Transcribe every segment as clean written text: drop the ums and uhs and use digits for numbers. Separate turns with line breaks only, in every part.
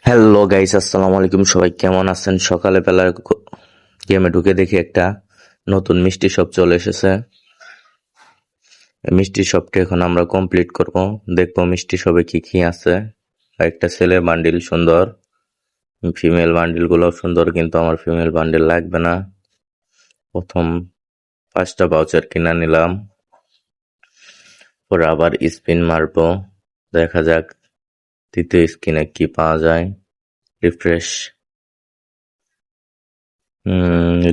Hello guys, আসসালামু আলাইকুম। সবাই কেমন আছেন? সকালে বেলা গেমে ঢুকে দেখি একটা নতুন মিষ্টি শপ চলে এসেছে। এই মিষ্টি শপটা এখন আমরা কমপ্লিট করব। দেখবো মিষ্টি শপে কি কি আছে। একটা ছেলের বান্ডিল সুন্দর, ফিমেল বান্ডিল গুলো সুন্দর, কিন্তু আমার ফিমেল বান্ডিল লাগবে না। প্রথম 5টা ভাউচার কিনা নিলাম, পরে আবার স্পিন মারবো, দেখা যাক দ্বিতীয় স্কিনে কি পাওয়া যায়। রিফ্রেশ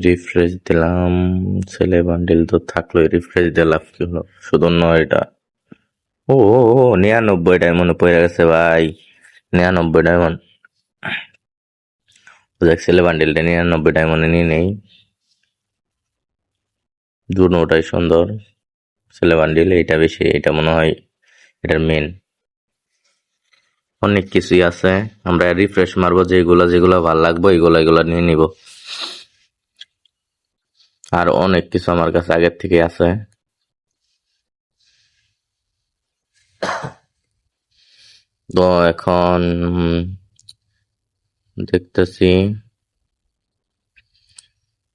রিফ্রেশ দিলাম। ছেলে বান্ডিল তো থাকলোই, রিফ্রেশ দিয়ে লাভ কি হলো? শুধু 9টা। ও 99 ডায়মন্ড পড়ে গেছে ভাই। 99 ডায়মন্ড। দেখ, ছেলে বান্ডিলটা 99 ডায়মন্ডে নিয়ে নেই। দুটোটাই সুন্দর। ছেলে বান্ডিল এইটা বেশি, এটা মনে হয় এটার মেন। অনেক কিছুই আছে, আমরা রিফ্রেশ মারবো, যেগুলা যেগুলা ভাল লাগবে এগুলা নিয়ে নিব। আর অনেক কিছু আমার কাছে আগের থেকে আছে। তো এখন দেখতেছি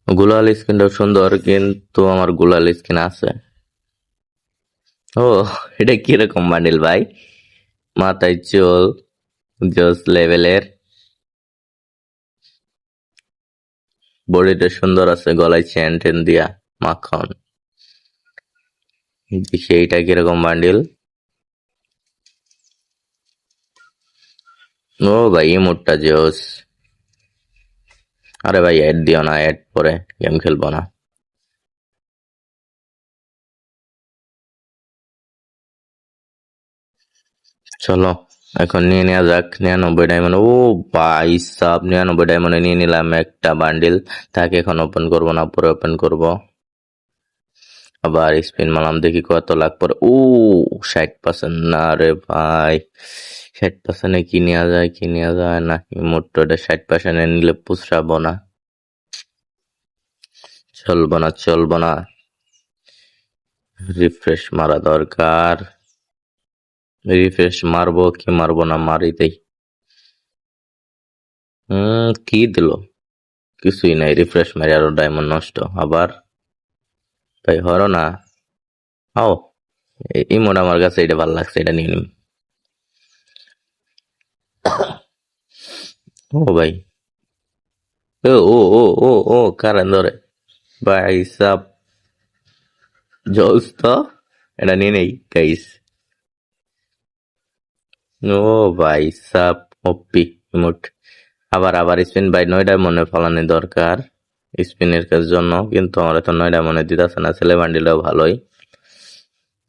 গুলাল স্কিনটা সুন্দর, কিন্তু আমার গুলাল স্কিন আছে। ও, এটা কিরকম বান্ডিল ভাই? মাথায় চুল, জোস লেভেলের, বডিটা সুন্দর আছে, গলায় চেন টেন দিয়া মাখন। দেখি এইটা কিরকম বান্ডিল। ও ভাই, ইমোটটা জোস। আরে ভাই অ্যাড দিও না, অ্যাড পরে গেম খেলবো না। চলো এখন নিয়ে নেওয়া যাক 99 ডায়মন্ড। ও ভাই সাব, 99 ডায়মন্ডে নিয়ে নিলাম একটা বান্ডিল। তাকে এখন ওপেন করবো না, পরে ওপেন করবো। আবার স্পিন মারলাম, দেখি কত লাখ পরে। ও 60%। না রে ভাই, 60%-এ কি নেওয়া যায়, কি নেওয়া যায় না। মোটটা 60%-এ নিলে পুষরাবো না, চলবো না, চলবো না। রিফ্রেশ মারা দরকার। রিফ্রেশ মারবো কি মারবো না, মারি দেই। কি দিল? কিছুই নাই। রিফ্রেশ মারি আরো ডায়মন্ড নষ্ট আবার। ভাই হরো না। আও, ইমোট আমার কাছে এটা ভালো লাগছে, এটা নিয়ে নিম। ও ভাই, ও ও ও ও ও কারণ ধরে ভাই সাব, জোস তো। এটা নিয়ে নেই গাইস। ও ভাই সাব, ওপি ইমোট। আবার আবার স্পিন ভাই, 9 ডায়মন্ডে ফলানো দরকার স্পিনের জন্য, কিন্তু আমার তো 9 ডায়মন্ডে দিতেছে না। ছেলে বান্ডিলটাও ভালোই।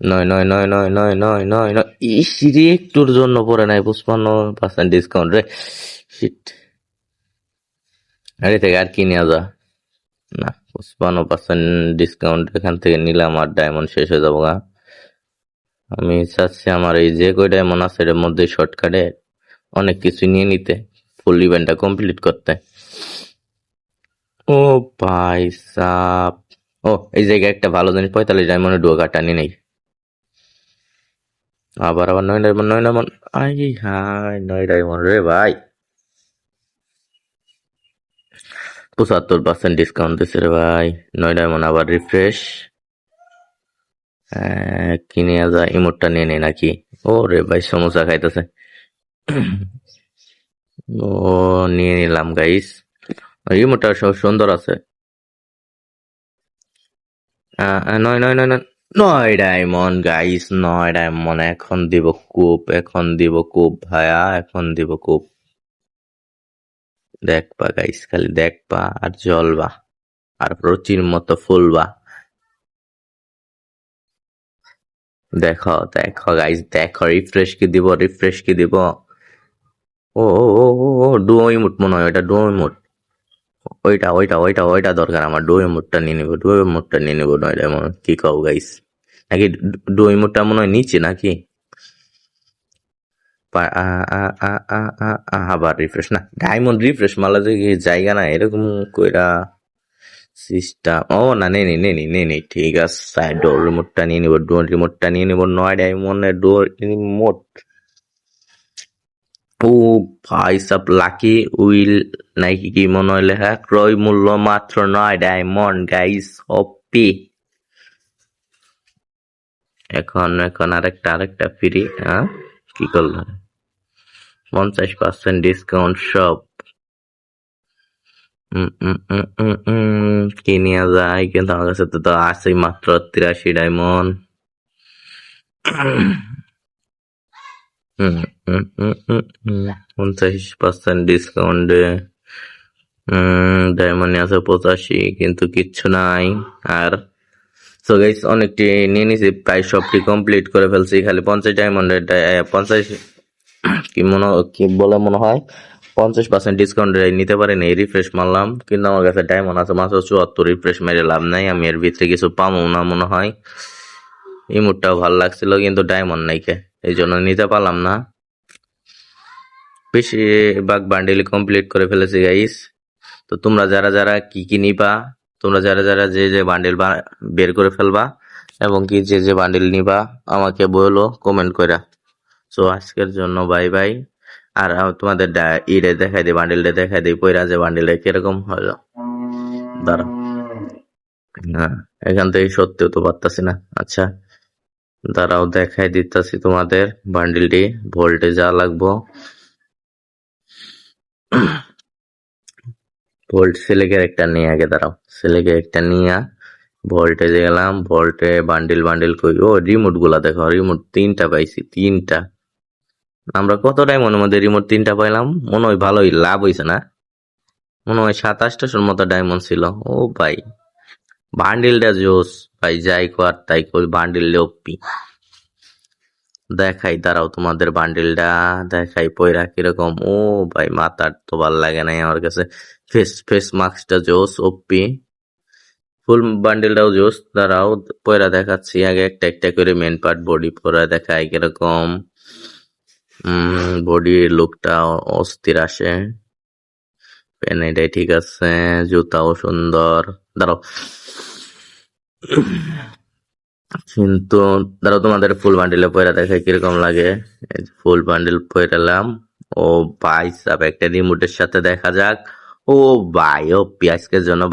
9 9 9 9 9 9 9 9। ইস রে, একটুর জন্য পরে নাই 55% ডিসকাউন্ট রে। শিট। আরে থেকে আর কি নেওয়া যা? না, 55% ডিসকাউন্ট এখান থেকে নিলাম আর ডায়মন্ড শেষ হয়ে যাবো গা। আমি চাচ্ছি আমার এই যে কয় ডায়মন্ড আছে এর মধ্যে শর্টকাটে অনেক কিছু নিয়ে নিতে, ফুল ইভেন্টটা কমপ্লিট করতে। ও ভাই সাব। ও, এই জায়গায় একটা ভালো জিনিস, 45 ডায়মন্ডের ডুয়ো কার্ডটা নিয়ে নেই। আবার আবার 9 ডায়মন্ড, 9 ডায়মন্ড। আই হাই, 9 ডায়মন্ড রে ভাই। 75% ডিসকাউন্ট দিচ্ছে রে ভাই। 9 ডায়মন্ড, আবার রিফ্রেশ। কি নেওয়া যায়? ইমোটটা নিয়ে নেই নাকি? ও রে ভাই, সমোসা খাইতেছে। ও, নিয়ে নিলাম গাইস। ইমোটটা সব সুন্দর আছে। 9 9 9 9 9 ডায়মন্ড গাইস, 9 ডায়মন্ড। এখন দিব কুপ, এখন দিব কুপ ভাইয়া, এখন দিব কুপ। দেখবা গাইস, খালি দেখবা আর জ্বলবা আর রুচির মতো ফুলবা। দেখো দেখো গাইস, দেখো রিফ্রেশ কি দিব, রিফ্রেশ কি দিব। ও ও ও ও ও, ডুয়ো ইমোট মনে হয়, ওইটা ডুয়ো ইমোট। ওইটা ওইটা ওইটা ওইটা দরকার আমার। ডুয়ো ইমোটটা নিয়ে নিবো, ডুয়ো ইমোটটা নিয়ে নিবো। 9 ডায়মন্ড কি কও গাইস? নাকি ডুয়ো ইমোটটা মনে হয় নিচে নাকি? আবার রিফ্রেশ না, ডায়মন্ড রিফ্রেশ মারলে যে কি জায়গা না এরকম কইরা সিস্টেম। ও না, নেই নেই নেই নেই নেই নেই, ঠিক আছে। ডোর রিমোটটা নিয়ে নিবো, ডোর রিমোটটা নিয়ে নিবো। 9 ডায়মন্ডের ডোর রিমোট। ও ভাই সাব লাকি উইল নাকি কি মনে হয় লেখা, ক্রয় মূল্য মাত্র 9 ডায়মন্ড গাইস, ওপি। এখন আরেকটা ফ্রি। হ্যাঁ, কি করলো? 50% ডিসকাউন্ট সব। কি নেওয়া যায়? কিন্তু আমার কাছে তো আছেই মাত্র 83 ডায়মন্ড। হুম, 50% ডিসকাউন্টে ডায়মন্ড আছে 85, কিন্তু কিচ্ছু নাই আর। সো গাইস, অনেকটি নিয়ে নিছি, প্রায় সবটি কমপ্লিট করে ফেলছি, খালি 50 ডায়মন্ডের 50 কি বলে মনে হয় 50% ডিসকাউন্ট নিতে পারেন। এই রিফ্রেশ মারলাম, কিন্তু আমার কাছে ডায়মন্ড আছে মাত্র 74। রিফ্রেশ মেরে লাভ নাই, আমি এর ভিতরে কিছু পাবো না মনে হয়। ইমোটটাও ভালো লাগছিল, কিন্তু ডায়মন্ড নাই কে, এই জন্য নিতে পারলাম না। বেশিরভাগ বান্ডিল কমপ্লিট করে ফেলেছি গাইস। তো তোমরা যারা যারা কি নিবা, তোমরা যারা যারা যে বান্ডিল বের করে ফেলবা এবং কি যে বান্ডিল নিবা আমাকে বলো কমেন্ট কইরা। সো আজকের জন্য বাই বাই। আর তোমাদের ইরে দেখাই দিই, বান্ডিলটা দেখাই দিই পয়রা, যে বান্ডিলটা কিরকম হলো। দাঁড়াও, হ্যাঁ, এখান থেকে সত্যিও তো পারতাছি না। আচ্ছা দাঁড়াও, দেখাই দিতাছি তোমাদের বান্ডিলটি। ভোল্টে যা লাগবো, ভোল্ট সিলেকের একটা নিয়ে আগে, দাঁড়াও, সিলেকের একটা নিয়ে ভোল্টেজে গেলাম। ভোল্টে বান্ডিল কই, ও রিমোট গুলা দেখো, রিমোট 3টা পাইছি, 3টা। আমরা কত ডায়মন্ডের মধ্যে রিমোট 3টা পাইলাম, মনে হয় ভালোই লাভ হয়েছে না? মনে হয় 27টার মতো ডায়মন্ড ছিল। ও ভাই, বান্ডিলটা জোস ভাই, যাই কর তাই কই, বান্ডিল ওপি। দেখাই, দাঁড়াও, তোমাদের বান্ডিলটা দেখাই পয়রা কিরকম। ও ভাই, মাথার তো ভাল লাগে নাই আমার কাছে। ফেস মাস্কটা জোস ওপি, ফুল বান্ডিলটাও জোস। দাঁড়াও পয়রা দেখাচ্ছি, আগে একটা একটা করে মেন পার্ট বডি পরা দেখাই কিরকম। বডির লুকটা অস্থির আসে, পেন এটাই ঠিক আছে, জুতাও সুন্দর। দাঁড়াও কিন্তু, দাঁড়াও তোমাদের ফুল বান্ডিলে পয়রা দেখাই কিরকম লাগে। ফুল বান্ডিল পয়রালাম। ও ভাই সাব, একটা রিমোটের সাথে দেখা যাক। ও ভাই, ও আজকের জন্য ভাই।